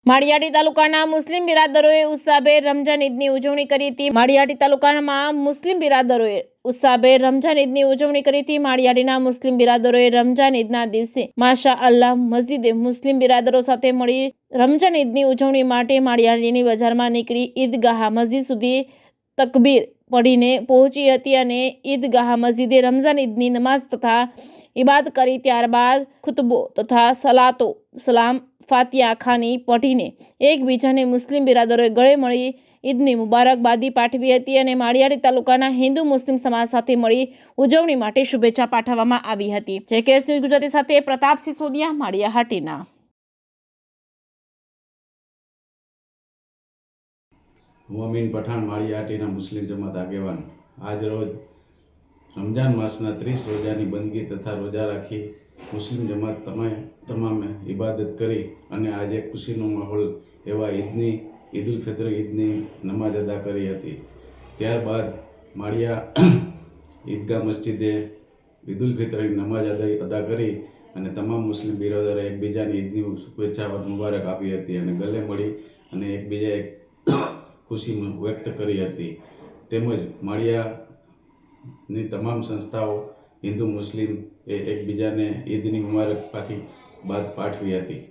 માળિયાટી તાલુકાના મુસ્લિમ બિરાદરોએ ઉત્સાહભેર રમઝાન ઈદની ઉજવણી કરી હતી। માળિયાટી તાલુકામાં મુસ્લિમ બિરાદરોએ ઉત્સાહભેર રમઝાન ઈદની ઉજવણી કરી હતી। માળિયાટીના મુસ્લિમ બિરાદરોએ રમઝાન ઈદના દિવસે માશા અલ્લાહ મસ્જિદે મુસ્લિમ બિરાદરો સાથે મળી રમઝાન ઈદની ઉજવણી માટે માળિયાટીની બજારમાં નીકળી ઈદગાહ મસ્જિદ સુધી તકબીર પઢીને પહોંચી હતી અને ઈદગાહ મસ્જિદે રમઝાન ઈદની નમાઝ તથા ઇબાદત કરી। ત્યારબાદ ખુતબો તથા સલાતો સલામ ફાતિયા ખાની પઢીને એકબીજાને મુસ્લિમ બિરાદરોએ ગળે મળી ઈદની મુબારકબાદી પાઠવી હતી અને માળિયાટી તાલુકાના હિન્દુ મુસ્લિમ સમાજ સાથે મળી ઉજવણી માટે શુભેચ્છા પાઠવવામાં આવી હતી। JKS ન્યૂઝ ગુજરાતી સાથે પ્રતાપ સિસોદિયા, માળિયાહાટીના। હું અમીન પઠાણ, માળિયાહાટીના મુસ્લિમ જમાત આગેવાન। આજ રોજ રમજાન માસના 30 રોજાની બંદગી તથા રોજા રાખી મુસ્લિમ જમાત તમામે ઇબાદત કરી અને આજે ખુશીનો માહોલ એવા ઈદ ઉલ ફિત્ર ઈદની નમાજ અદા કરી હતી। ત્યારબાદ માળિયા ઈદગાહ મસ્જિદે ઈદ ઉલ ફિત્રની નમાજ અદા કરી અને તમામ મુસ્લિમ બિરાદરોએ એકબીજાને ઈદની શુભેચ્છા મુબારક આપી હતી અને ગલે મળી અને એકબીજાએ ખુશી વ્યક્ત કરી હતી। તેમજ માળિયાની તમામ સંસ્થાઓ હિન્દુ મુસ્લિમ એકબીજાને ઈદની મુબારક પાઠવી હતી।